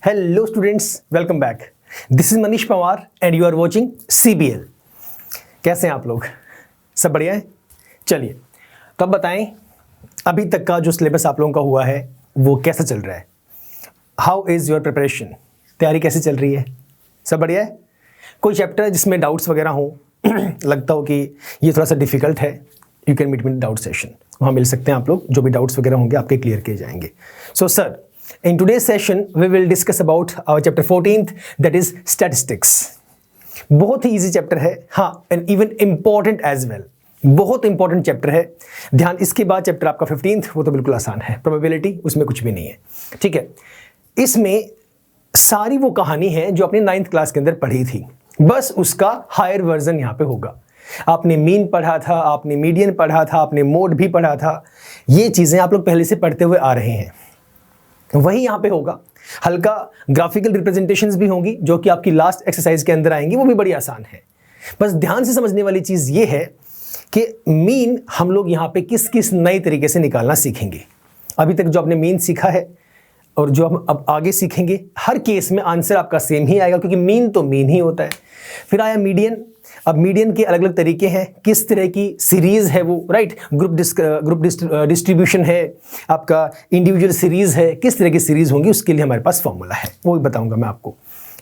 Hello students, welcome back. This is Manish Pawar and you are watching CBL। कैसे हैं आप लोग? सब बढ़िया है? चलिए, तो अब बताएं अभी तक का जो सिलेबस आप लोगों का हुआ है वो कैसा चल रहा है? How is your preparation? तैयारी कैसे चल रही है? सब बढ़िया है? कोई चैप्टर है जिसमें डाउट्स वगैरह हो लगता हो कि ये थोड़ा सा डिफिकल्ट है, you can meet me in doubt session. वहाँ मिल सकते हैं आप लोग, जो भी डाउट्स वगैरह होंगे आपके क्लियर किए जाएंगे। So sir, in today's session we will discuss about our chapter 14th, that is statistics। बहुत ही easy chapter है, हाँ, and even important as well। बहुत इंपॉर्टेंट चैप्टर है। ध्यान, इसके बाद चैप्टर आपका 15th, वो तो बिल्कुल आसान है, प्रोबेबिलिटी उसमें कुछ भी नहीं है, ठीक है। इसमें सारी वो कहानी है जो आपने 9th क्लास के अंदर पढ़ी थी, बस उसका हायर वर्जन यहाँ पे होगा। आपने मीन पढ़ा था, आपने मीडियन पढ़ा था, आपने मोड भी पढ़ा था। ये चीज़ें आप लोग पहले से पढ़ते हुए आ रहे हैं, वही यहाँ पे होगा। हल्का ग्राफिकल रिप्रेजेंटेशंस भी होंगी जो कि आपकी लास्ट एक्सरसाइज के अंदर आएंगी, वो भी बड़ी आसान है। बस ध्यान से समझने वाली चीज़ ये है कि मीन हम लोग यहाँ पे किस किस नए तरीके से निकालना सीखेंगे। अभी तक जो आपने मीन सीखा है और जो हम अब आगे सीखेंगे, हर केस में आंसर आपका सेम ही आएगा, क्योंकि मीन तो मीन ही होता है। फिर आया मीडियन। अब मीडियन के अलग अलग तरीके हैं, किस तरह की सीरीज़ है वो, राइट, ग्रुप डिस्ट्रीब्यूशन है, आपका इंडिविजुअल सीरीज़ है, किस तरह की सीरीज़ होंगी उसके लिए हमारे पास फॉर्मूला है, वो भी बताऊंगा मैं आपको।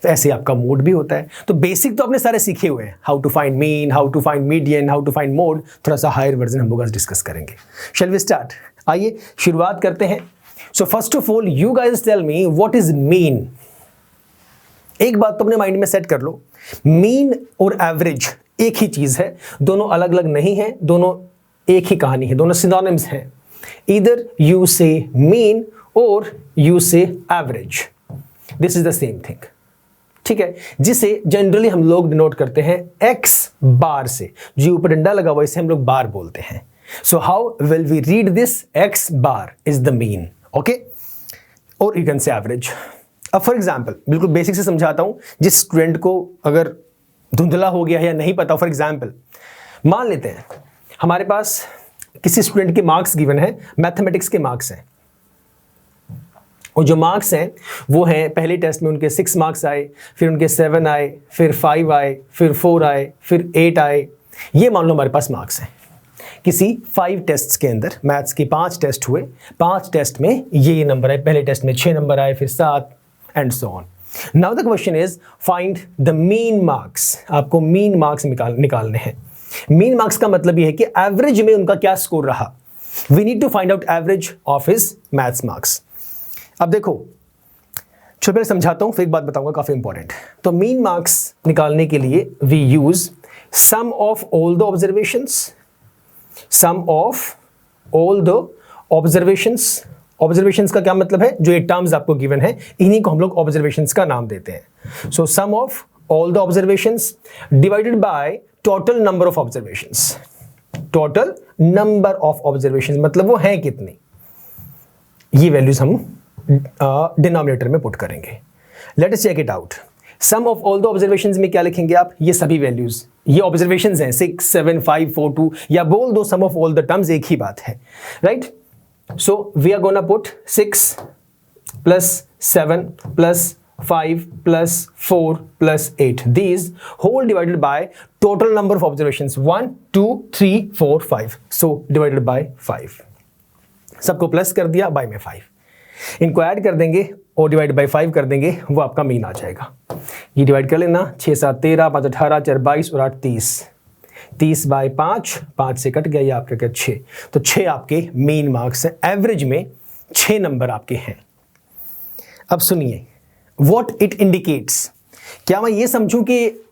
तो ऐसे आपका मोड भी होता है। तो बेसिक तो आपने सारे सीखे हुए हैं, how to find mean, how to find median, how to find mode. थोड़ा सा हायर वर्जन हम लोग आज डिस्कस करेंगे। Shall we start? आइए शुरुआत करते हैं। So first of all you guys tell me what is mean. एक बात तो अपने माइंड में सेट कर लो, मीन और एवरेज एक ही चीज है, दोनों अलग अलग नहीं है, दोनों एक ही कहानी है, दोनों सिनोनिम्स हैं। ईदर यू से मीन और यू से average, this is the same thing, ठीक है, जिसे जनरली हम लोग डिनोट करते हैं एक्स बार से। जो ऊपर डंडा लगा हुआ इसे हम लोग बार बोलते हैं। So how will we read this? X bar is the mean, okay, और यू कैन से एवरेज। अब फॉर एग्जाम्पल, बिल्कुल बेसिक से समझाता हूं, जिस स्टूडेंट को अगर धुंधला हो गया है या नहीं पता। फॉर एग्जाम्पल, मान लेते हैं हमारे पास किसी स्टूडेंट के मार्क्स गिवन है, मैथमेटिक्स के मार्क्स हैं, और जो मार्क्स हैं वो हैं, पहले टेस्ट में उनके 6 मार्क्स आए, फिर उनके 7 आए, फिर 5 आए, फिर 4 आए, फिर 8 आए। ये मान लो हमारे पास मार्क्स हैं किसी 5 टेस्ट्स के अंदर। मैथ्स के 5 टेस्ट हुए, 5 टेस्ट में ये नंबर आए, पहले टेस्ट में 6 नंबर आए, फिर 7 and so on. Now the question is find the mean marks। आपको mean marks निकालने हैं। mean marks का मतलब ये है कि एवरेज में उनका क्या स्कोर रहा। We need to find out average of his maths marks। अब देखो, चलो पहले समझाता हूँ, फिर एक बात बताऊंगा काफी इंपॉर्टेंट। तो mean marks निकालने के लिए we use sum of all the observations, sum of all the observations। Observations का क्या मतलब है? जो ये टर्म्स आपको गिवन है, इन्हीं को हम लोग ऑब्जर्वेशंस का नाम देते हैं। So sum of all the observations divided by total number of observations. Total number of observations मतलब वो हैं कितनी, ये वैल्यूज हम डिनोमिनेटर में पुट करेंगे। Let us check it out. Sum of all the observations में क्या लिखेंगे आप? ये सभी वैल्यूज, ये ऑब्जर्वेशंस हैं, 6, 7, 5, 4, 2, या बोल दो सम ऑफ ऑल द टर्म्स, एक ही बात है, right. So we are gonna put 6 plus 7 plus 5 plus 4 plus 8. These whole divided by total number of observations 1, 2, 3, 4, 5. So divided by 5. सबको प्लस कर दिया, बाय में 5। इनको ऐड कर देंगे और डिवाइड बाय 5 कर देंगे, वो आपका मीन आ जाएगा। ये डिवाइड कर लेना, 6, 7, 13, 5, 18, 4, 22 और 8, 30। 30 बाय 5, 5 से कट गया, ये आपके क्या 6। तो 6 आपके मेन मार्क्स हैं। एवरेज में 6 नंबर आपके हैं। अब सुनिए, व्हाट इट इंडिकेट्स। क्या मैं ये समझूं कि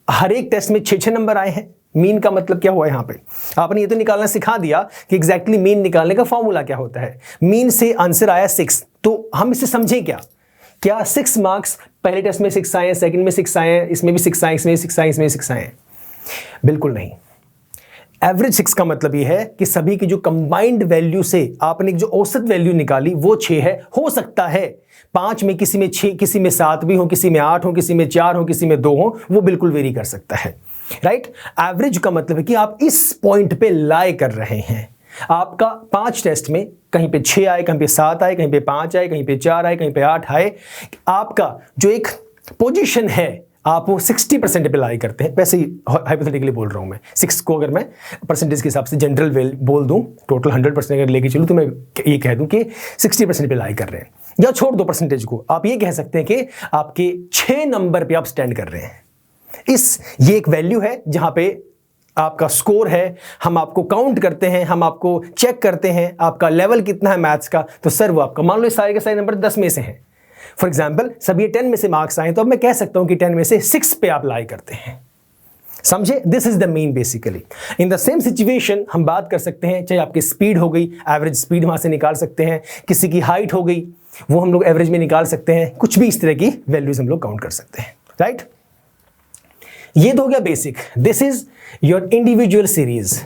हर एक टेस्ट में 6 नंबर आए हैं? मीन का मतलब क्या हुआ यहाँ पे? आपने ये तो निकालना सिखा दिया कि एग्जैक्टली मीन निकालने का फॉर्मूला क्या होता है। मीन से आंसर आया 6, तो हम इसे समझें क्या 6 मार्क्स पहले टेस्ट में 6 आए हैं, सेकंड में 6 आए हैं, इसमें भी 6 आए, इसमें 6 आए, इसमें 6 आए हैं? बिल्कुल नहीं। एवरेज 6 का मतलब यह है कि सभी की जो कंबाइंड वैल्यू से आपने जो औसत वैल्यू निकाली वो 6 है। हो सकता है 5 में किसी में 6, किसी में 7 भी हो, किसी में 8 हो, किसी में 4 हो, किसी में 2 हो, वो बिल्कुल वेरी कर सकता है, राइट। एवरेज का मतलब है कि आप इस पॉइंट पे लाई कर रहे हैं। आपका 5 टेस्ट में कहीं पे 6 आए, कहीं पे 7 आए, कहीं पे 5 आए, कहीं पे 4 आए, कहीं पे 8 आए, आपका जो एक पोजीशन है आप वो 60% पे लाई करते हैं। वैसे ही हाइपोथेटिकली बोल रहा हूँ मैं, 6 को अगर मैं परसेंटेज के हिसाब से जनरल वेल बोल दूँ, टोटल 100% अगर लेके चलूँ तो मैं ये कह दूँ कि 60% पे लाई कर रहे हैं, या छोड़ दो परसेंटेज को, आप ये कह सकते हैं कि आपके 6 नंबर पे आप स्टैंड कर रहे हैं। ये एक वैल्यू है जहां पे आपका स्कोर है, हम आपको काउंट करते हैं, हम आपको चेक करते हैं आपका लेवल कितना है मैथ्स का। तो सर वो आपका मान लो सारे के सारे नंबर 10 में से हैं, फॉर एग्जाम्पल सब ये 10 में से मार्क्स आए, तो अब मैं कह सकता हूं कि 10 में से 6 पे आप लाई करते हैं। समझे? This is the mean basically. In the same situation हम बात कर सकते हैं, चाहे आपकी स्पीड हो गई, एवरेज स्पीड वहां से निकाल सकते हैं, किसी की हाइट हो गई वो हम लोग एवरेज में निकाल सकते हैं, कुछ भी इस तरह की वैल्यूज हम लोग काउंट कर सकते हैं, राइट? ये तो हो गया basic. This is your individual series.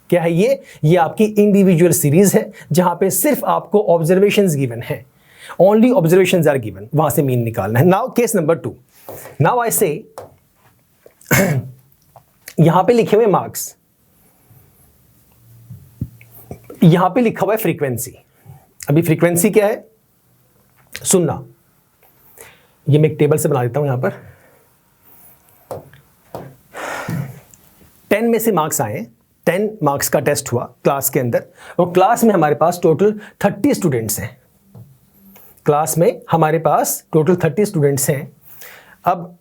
क्या है ये आपकी इंडिविजुअल सीरीज है जहां पे सिर्फ आपको ऑब्जर्वेशंस गिवन है, ओनली ऑब्जर्वेशंस आर गिवन, वहां से मीन निकालना है। Now case number 2, now I से यहां पे लिखे हुए मार्क्स, यहां पे लिखा हुआ है फ्रीक्वेंसी। अभी फ्रीक्वेंसी क्या है सुनना, ये मैं एक टेबल से बना देता हूं। यहां पर 10 में से मार्क्स आए, 10 मार्क्स का टेस्ट हुआ क्लास के अंदर, और क्लास में हमारे पास टोटल 30 स्टूडेंट्स हैं। क्लास में हमारे पास टोटल 30 स्टूडेंट्स हैं। अब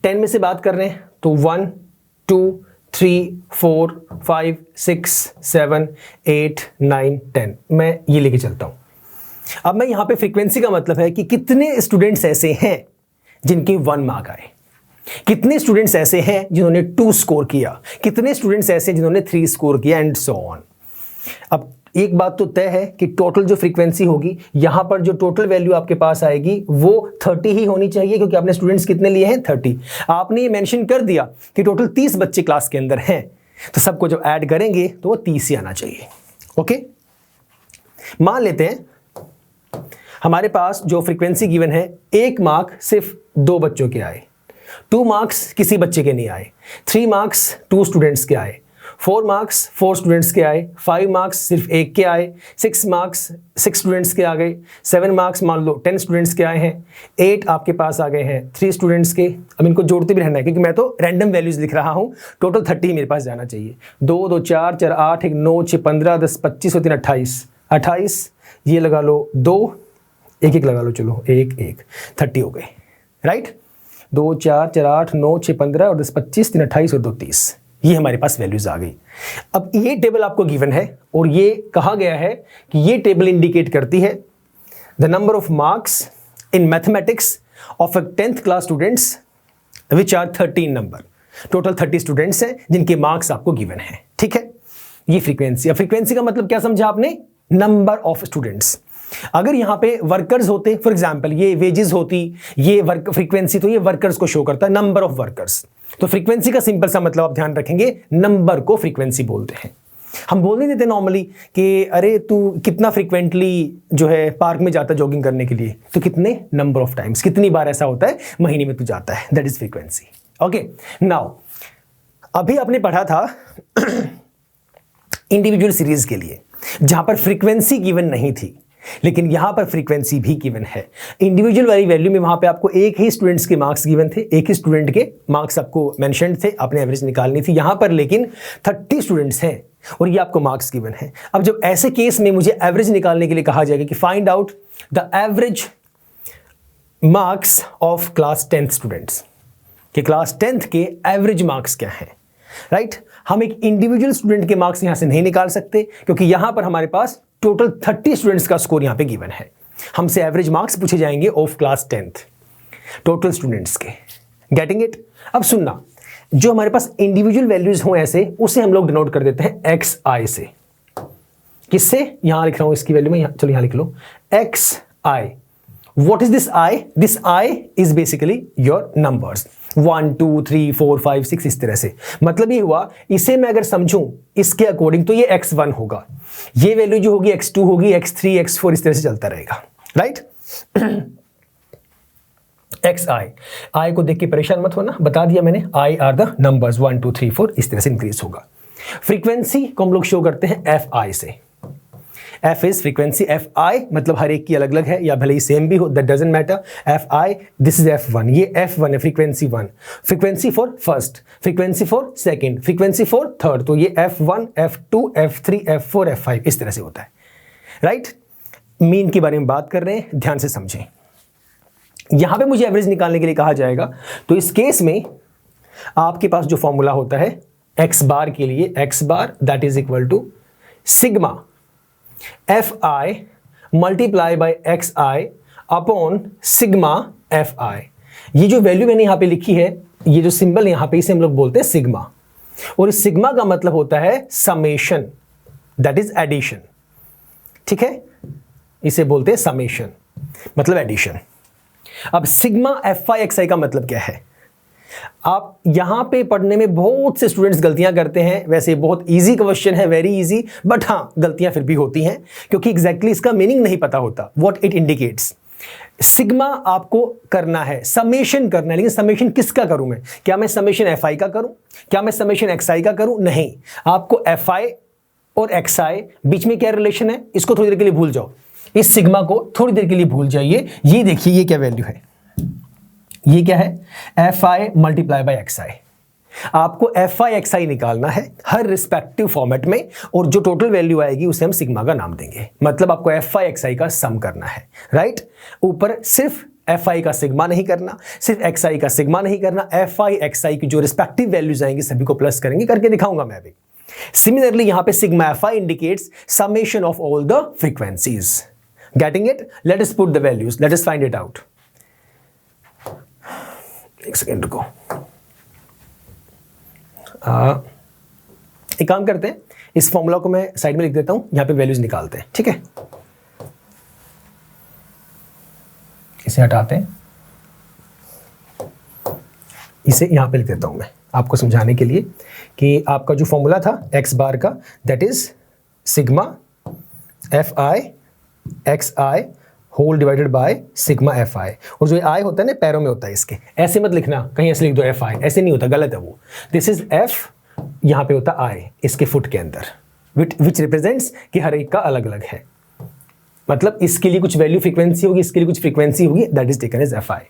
10 में से बात कर रहे हैं तो 1 2 3 4 5 6 7 8 9 10 मैं ये लेके चलता हूं। अब मैं यहां पे फ्रीक्वेंसी का मतलब है कि कितने स्टूडेंट्स ऐसे हैं जिनके 1 मार्क आए, कितने स्टूडेंट्स ऐसे हैं जिन्होंने 2 स्कोर किया, कितने स्टूडेंट्स ऐसे हैं जिन्होंने 3 स्कोर किया, एंड सो ऑन। अब एक बात तो तय है कि टोटल जो फ्रीक्वेंसी होगी, यहां पर जो टोटल वैल्यू आपके पास आएगी वो 30 ही होनी चाहिए, क्योंकि आपने स्टूडेंट्स कितने लिए हैं 30। आपने ये मेंशन कर दिया कि टोटल 30 बच्चे क्लास के अंदर हैं, तो सबको जब ऐड करेंगे तो वो 30 ही आना चाहिए। ओके, मान लेते हैं हमारे पास जो फ्रीक्वेंसी गिवन है, 1 मार्क सिर्फ 2 बच्चों के आए, 2 मार्क्स किसी बच्चे के नहीं आए, 3 मार्क्स 2 स्टूडेंट्स के आए, 4 मार्क्स 4 स्टूडेंट्स के आए, 5 मार्क्स सिर्फ 1 के आए, 6 मार्क्स 6 स्टूडेंट्स के आ गए, 7 मार्क्स मान लो 10 स्टूडेंट्स के आए हैं, 8 आपके पास आ गए हैं 3 स्टूडेंट्स के। अब इनको जोड़ते भी रहना है, क्योंकि मैं तो रैंडम वैल्यूज लिख रहा हूं, टोटल 30 मेरे पास जाना चाहिए। 2 2 4 4 8 1 9 6 15 10 25 और 3 28 28, ये लगा लो 2 1 1 लगा लो, चलो 1 1 30 हो गए, राइट? 2 4 4 8 9 6 15 और 10 25 3 28 और 2 30, ये हमारे पास वैल्यूज आ गई। अब ये टेबल आपको गिवन है और ये कहा गया है कि ये टेबल इंडिकेट करती है the number of marks in mathematics of a 10th class students which are 13 number. Total 30 students हैं जिनके मार्क्स आपको गिवन है, ठीक है? ये फ्रीक्वेंसी। अब फ्रीक्वेंसी का मतलब क्या समझा आपने? Number of students. अगर यहां पे वर्कर्स होते, फॉर एग्जांपल ये वेजेस होती, ये वर्क फ्रीक्वेंसी, तो ये वर्कर्स को शो करता है, नंबर ऑफ वर्कर्स। तो फ्रीक्वेंसी का सिंपल सा मतलब आप ध्यान रखेंगे, नंबर को फ्रीक्वेंसी बोलते हैं। हम बोल नहीं देते नॉर्मली कि अरे तू कितना फ्रीक्वेंटली जो है पार्क में जाता है जॉगिंग करने के लिए, तो कितने नंबर ऑफ टाइम्स, कितनी बार ऐसा होता है महीने में तू जाता है, that is frequency. Okay, now अभी आपने पढ़ा था इंडिविजुअल सीरीज के लिए, जहां पर फ्रीक्वेंसी गिवन नहीं थी, लेकिन यहां पर फ्रीक्वेंसी भी गिवन है। इंडिविजुअल वाली वैल्यू में वहां पे आपको एक ही स्टूडेंट्स के मार्क्स गिवन थे, एक ही स्टूडेंट के मार्क्स आपको मेंशन थे, आपने एवरेज निकालनी थी। यहां पर लेकिन 30 स्टूडेंट्स हैं और ये आपको मार्क्स गिवन है। अब जब ऐसे केस में मुझे एवरेज निकालने के लिए कहा जाएगा कि find out the average marks of class 10th students, कि क्लास 10th के एवरेज मार्क्स क्या हैं, राइट? हम एक इंडिविजुअल स्टूडेंट के मार्क्स यहां से नहीं निकाल सकते, क्योंकि यहां पर हमारे पास टोटल 30 स्टूडेंट्स का स्कोर यहां पे गिवन है। हमसे एवरेज मार्क्स पूछे जाएंगे of class 10th total students के। Getting it? अब सुनना, जो हमारे पास इंडिविजुअल वैल्यूज हो ऐसे, उसे हम लोग डिनोट कर देते हैं एक्स आई से। किससे? यहां लिख रहा हूं इसकी वैल्यू में, चलो यहां लिख लो x i. What is this I? This I is basically your numbers 1 2 3 4 5 6, इस तरह से। मतलब ये हुआ, इसे मैं अगर समझूं इसके अकॉर्डिंग तो ये x1 होगा, ये वैल्यू जो होगी x2 होगी, x3 x4 इस तरह से चलता रहेगा, राइट? xi, I को देख के परेशान मत होना, बता दिया मैंने, I आर द नंबर्स 1 2 3 4, इस तरह से इंक्रीज होगा। फ्रीक्वेंसी को हम लोग शो करते हैं एफ आई से। F is frequency, F I मतलब हर एक की अलग अलग है या भले ही सेम भी हो, that doesn't matter. F I, this is F one, ये एफ वन है, frequency one. Frequency for first, frequency for second, frequency for third, तो ये F one, F two, F three, F four, F five, इस तरह से होता है, right. Mean के बारे में बात कर रहे हैं, ध्यान से समझें। यहां पे मुझे एवरेज निकालने के लिए कहा जाएगा, तो इस केस में आपके पास जो फॉर्मूला होता है एक्स बार के लिए, x bar that is equal to sigma f i multiply by x i upon sigma f i. ये जो वैल्यू मैंने यहां पे लिखी है, ये जो सिंबल यहां पे, इसे हम लोग बोलते हैं सिग्मा, और इस सिग्मा का मतलब होता है समेशन, दैट इज एडिशन, ठीक है। इसे बोलते हैं समेशन, मतलब एडिशन। अब sigma f i x i का मतलब क्या है? आप यहां पे पढ़ने में बहुत से स्टूडेंट्स गलतियां करते हैं। वैसे बहुत इजी क्वेश्चन है, वेरी इजी, बट हां गलतियां फिर भी होती हैं क्योंकि एग्जैक्टली इसका मीनिंग नहीं पता होता, व्हाट इट इंडिकेट्स। सिग्मा आपको करना है, समेशन करना है, लेकिन समेशन किसका करूं मैं? क्या मैं समेशन एफ आई का करूं? क्या मैं समेशन एक्स आई का करूं? नहीं, आपको एफ आई और एक्स आई बीच में क्या रिलेशन है, इसको थोड़ी देर के लिए भूल जाओ। इस सिग्मा को थोड़ी देर के लिए भूल जाइए। ये देखिए, ये क्या वैल्यू है, ये क्या है? F i multiply by x i. आपको एफ आई एक्स आई निकालना है हर रिस्पेक्टिव फॉर्मेट में, और जो टोटल वैल्यू आएगी उसे हम सिग्मा का नाम देंगे। मतलब आपको एफ आई एक्स आई का सम करना है, राइट। ऊपर सिर्फ एफ आई का सिग्मा नहीं करना, सिर्फ एक्स आई का सिग्मा नहीं करना, एफ आई एक्स आई की जो रिस्पेक्टिव वैल्यूज आएंगी सभी को प्लस करेंगे, करके दिखाऊंगा मैं भी। सिमिलरली यहां पे sigma f I indicates summation of all the frequencies. Getting it? Let us put the values, let us find it out. एक सेकेंड रुको, एक काम करते हैं, इस फॉर्मूला को मैं साइड में लिख देता हूं, यहां पे वैल्यूज निकालते हैं, ठीक है। इसे हटाते हैं, इसे यहां पे लिख देता हूं मैं आपको समझाने के लिए कि आपका जो फॉर्मूला था एक्स बार का, that is sigma f i x i whole divided by sigma f i. और जो आई होता है ना, पैरों में होता है इसके, ऐसे मत लिखना, कहीं ऐसे लिख दो एफ आई, ऐसे नहीं होता, गलत है वो। दिस इज एफ, यहां पे होता आई इसके फुट के अंदर, विच रिप्रेजेंट्स कि हर एक का अलग अलग है। मतलब इसके लिए कुछ वैल्यू फ्रीक्वेंसी होगी, इसके लिए कुछ फ्रीक्वेंसी होगी, that is taken as f i.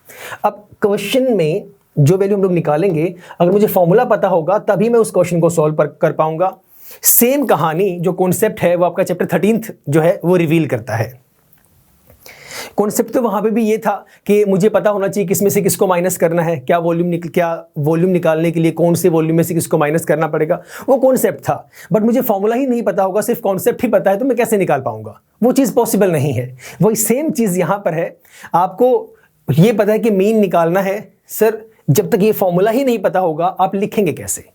अब क्वेश्चन में जो वैल्यू हम लोग निकालेंगे, अगर मुझे फॉर्मूला पता होगा तभी मैं उस क्वेश्चन को सॉल्व कर पाऊंगा। सेम कहानी, जो कॉन्सेप्ट है वो आपका चैप्टर 13 जो है वो रिवील करता है। कॉन्सेप्ट तो वहां पे भी ये था कि मुझे पता होना चाहिए किसमें से किसको माइनस करना है, क्या वॉल्यूम निकालने के लिए कौन से वॉल्यूम में से किसको माइनस करना पड़ेगा, वो कॉन्सेप्ट था। बट मुझे फॉर्मूला ही नहीं पता होगा, सिर्फ कॉन्सेप्ट ही पता है, तो मैं कैसे निकाल पाऊंगा? वो चीज़ पॉसिबल नहीं है। वही सेम चीज़ यहाँ पर है। आपको ये पता है कि मीन निकालना है, सर जब तक ये फॉर्मूला ही नहीं पता होगा आप लिखेंगे कैसे?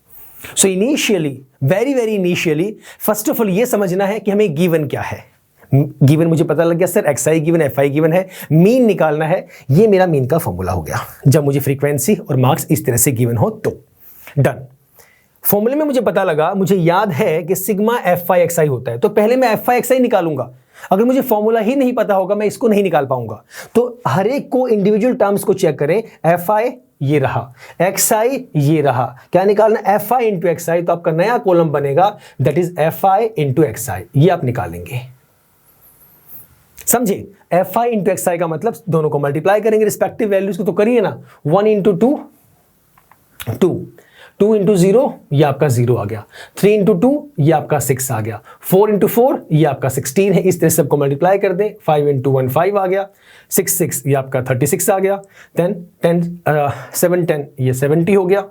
So initially, very very initially, first of all ये समझना है कि हमें गिवन क्या है। गिवन मुझे पता लग गया, sir x I given, F I given है, मीन निकालना है, ये मेरा मीन का फॉर्मूला हो गया। जब मुझे फ्रीक्वेंसी और मार्क्स इस तरह से गिवन हो तो डन। फॉर्मूले में मुझे पता लगा, मुझे याद है कि सिग्मा एफ आई एक्स आई होता है, तो पहले मैं एफ आई एक्स आई निकालूंगा। अगर मुझे फॉर्मूला ही नहीं पता होगा मैं इसको नहीं निकाल पाऊंगा। तो हर एक को इंडिविजुअल टर्म्स को चेक करें, एफ आई ये रहा, एक्स आई ये रहा, क्या निकालना? F i into x i. तो आपका नया कॉलम बनेगा, that is f i into x i, ये आप निकालेंगे। समझे? F i into x i का मतलब दोनों को मल्टीप्लाई करेंगे रिस्पेक्टिव वैल्यूज को, तो करिए ना। 1 इंटू 2 2, 2 इंटू 0 ये आपका 0 आ गया, 3 इंटू 2 ये आपका 6 आ गया, 4 इंटू 4 ये आपका 16 है। इस तरह से सबको मल्टीप्लाई कर दें। 5 इंटू 1 5 आ गया, 6 6 ये आपका 36 आ गया, 7 10 ये 70 हो गया,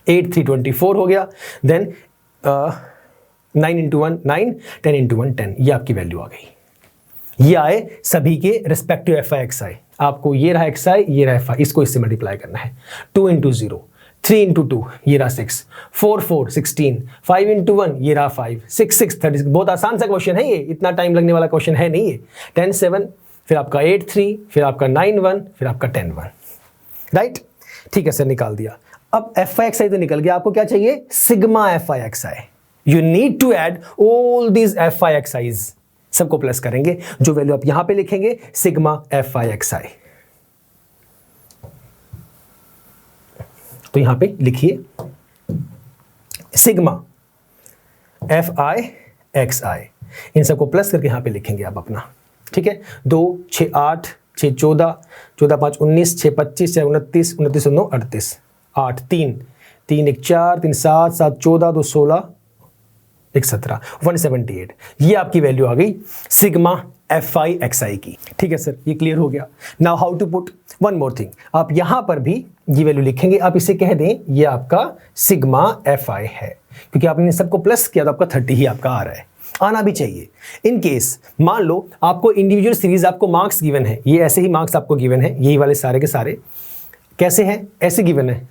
8 3 24 हो गया, देन 9 इंटू 1 9, 10 इंटू 1 10, ये आपकी वैल्यू आ गई। ये आए सभी के respective F i x i. आपको ये रहा एक्स आई, ये रहा एफ आई, इसको इससे मल्टीप्लाई करना है। 2 इंटू 0, 3 इंटू 2 ये रहा 6, 4 4 16, 5 इंटू 1 ये रहा 5, 6 6 36। बहुत आसान सा क्वेश्चन है ये, इतना टाइम लगने वाला क्वेश्चन है नहीं ये। 10 7, फिर आपका 8 3, फिर आपका 9 1, फिर आपका 10 1, राइट। ठीक है सर, निकाल दिया। अब एफ आई एक्स आई तो निकल गया, आपको क्या चाहिए? Sigma f i x i. You need to add all these f i x i's, सबको प्लस करेंगे। जो वैल्यू आप यहां पे लिखेंगे, sigma f i x i, तो यहां पे लिखिए सिग्मा FI इन सबको प्लस करके यहाँ पे लिखेंगे आप अपना, ठीक है। 2 6 8 6 14 14 5 19 6 25 6 29 29 9 38 8 3 3 1 4 3 7 7 14 2 16 1 17 178 ये आपकी वैल्यू आ गई सिग्मा FI की, ठीक है सर, ये क्लियर हो गया। Now how to put one more thing, आप यहां पर भी ये वैल्यू लिखेंगे, आप इसे कह दें ये आपका सिग्मा FI है, क्योंकि आपने सबको प्लस किया तो आपका 30 ही आपका आ रहा है, आना भी चाहिए। इन केस मान लो आपको इंडिविजुअल सीरीज आपको मार्क्स गिवन है, ये ऐसे ही मार्क्स आपको गिवन है, यही वाले सारे के सारे कैसे हैं, ऐसे गिवन है।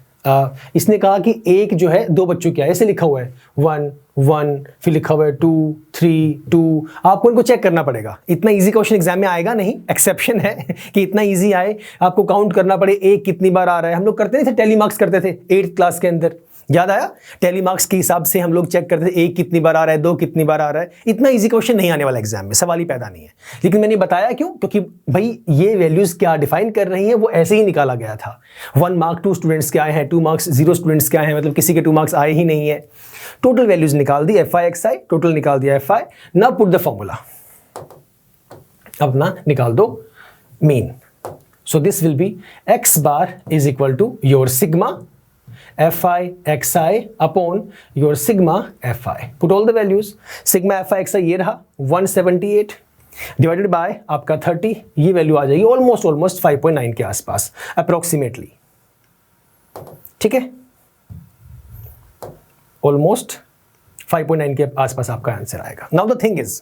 इसने कहा कि एक जो है 2 बच्चों की, ऐसे लिखा हुआ है 1 1, फिर लिखा हुआ है 2 3 2, आपको इनको चेक करना पड़ेगा। इतना इजी क्वेश्चन एग्जाम में आएगा नहीं, एक्सेप्शन है कि इतना इजी आए, आपको काउंट करना पड़े एक कितनी बार आ रहा है। हम लोग करते नहीं थे, टेली मार्क्स करते थे 8th क्लास के अंदर, याद आया, टेली मार्क्स के हिसाब से हम लोग चेक करते थे एक कितनी बार आ रहा है, 2 कितनी बार आ रहा है। इतना इजी क्वेश्चन नहीं आने वाला एग्जाम में, सवाल ही पैदा नहीं है। लेकिन मैंने बताया क्यों, क्योंकि भाई ये वैल्यूज क्या डिफाइन कर रही है वो ऐसे ही निकाला गया था। 1 मार्क 2 स्टूडेंट्स के आए हैं, 2 मार्क्स 0 स्टूडेंट्स के आए हैं, मतलब किसी के 2 मार्क्स आए ही नहीं है। टोटल वैल्यूज निकाल दी FI टोटल निकाल दिया FI। Now put the formula, अपना निकाल दो mean. So this will be x bar is equal to your sigma FI upon your sigma FI। Put all the values, sigma FI ये रहा 178 divided by आपका 30, ये value आ जाएगी almost 5.9 के आसपास अप्रोक्सीमेटली, ठीक है, ऑलमोस्ट 5.9 के आसपास आपका आंसर आएगा। नाउ द थिंग इज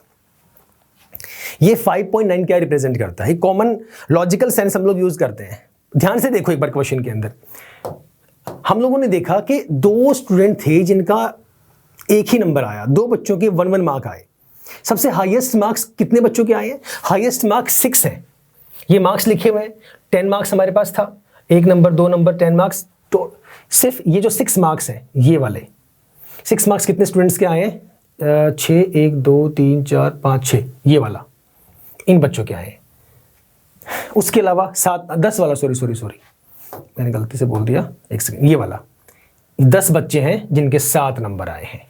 ये 5.9 क्या रिप्रेजेंट करता है, कॉमन लॉजिकल सेंस हम लोग यूज करते हैं। ध्यान से देखो एक बार क्वेश्चन के अंदर, हम लोगों ने देखा कि 2 स्टूडेंट थे जिनका एक ही नंबर आया, 2 बच्चों के 1 1 मार्क आए। सबसे हाईएस्ट मार्क्स कितने बच्चों के आए हैं, हाईएस्ट मार्क्स 6 हैं। ये मार्क्स लिखे हुए हैं, 10 मार्क्स हमारे पास था, 1 नंबर 2 नंबर 10 मार्क्स, तो सिर्फ ये जो 6 मार्क्स हैं, ये वाले 6 मार्क्स कितने स्टूडेंट्स के आए हैं, 6 1 2 3 4 5 6, ये वाला इन बच्चों के आए हैं। उसके अलावा 10 वाला, सॉरी मैंने गलती से बोल दिया, एक सेकंड, ये वाला 10 बच्चे हैं जिनके 7 नंबर आए हैं।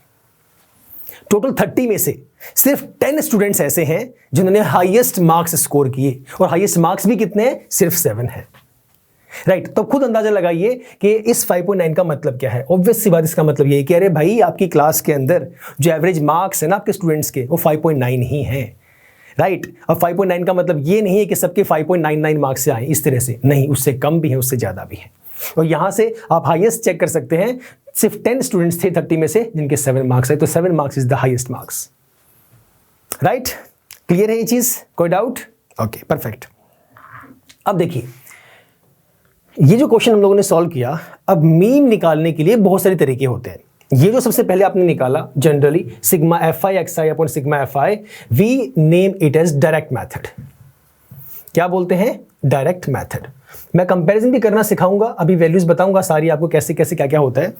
टोटल 30 में से सिर्फ 10 स्टूडेंट्स ऐसे हैं जिन्होंने हाईएस्ट मार्क्स स्कोर किए, और हाईएस्ट मार्क्स भी कितने हैं, सिर्फ 7 हैं, राइट। तो खुद अंदाजा लगाइए कि इस 5.9 का मतलब क्या है। ऑब्वियस सी बात, इसका मतलब ये है कि अरे भाई आपकी क्लास के अंदर जो एवरेज मार्क्स है ना आपके स्टूडेंट्स के, वो 5.9 ही हैं, राइट। अब 5.9 का मतलब ये नहीं है कि सबके 5.99 मार्क्स से आए, इस तरह से नहीं, उससे कम भी है, उससे ज़्यादा भी है। और यहाँ से आप हाईएस्ट चेक कर सकते हैं, सिर्फ 10 स्टूडेंट्स थे 30 में से जिनके 7 मार्क्स है, तो 7 marks is the highest marks, right. Clear है ये चीज़, कोई डाउट? Okay, perfect. अब देखिए ये जो क्वेश्चन हम लोगों ने सॉल्व किया, अब मीन निकालने के लिए बहुत सारे तरीके होते हैं। ये जो सबसे पहले आपने निकाला generally sigma FI upon sigma FI, we name it as direct method. क्या बोलते हैं, डायरेक्ट मेथड। मैं कंपैरिजन भी करना सिखाऊंगा, अभी वैल्यूज बताऊंगा सारी आपको, कैसे कैसे क्या क्या होता है,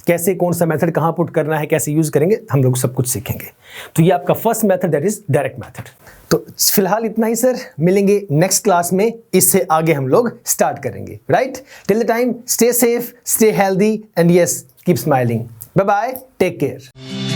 कैसे कौन सा मेथड कहाँ पुट करना है, कैसे यूज करेंगे, हम लोग सब कुछ सीखेंगे। तो ये आपका first method, that is direct method. तो फिलहाल इतना ही सर, मिलेंगे नेक्स्ट क्लास में, इससे आगे हम लोग स्टार्ट करेंगे, right. Till the time, stay safe, stay healthy and yes, keep smiling. Bye bye, take care.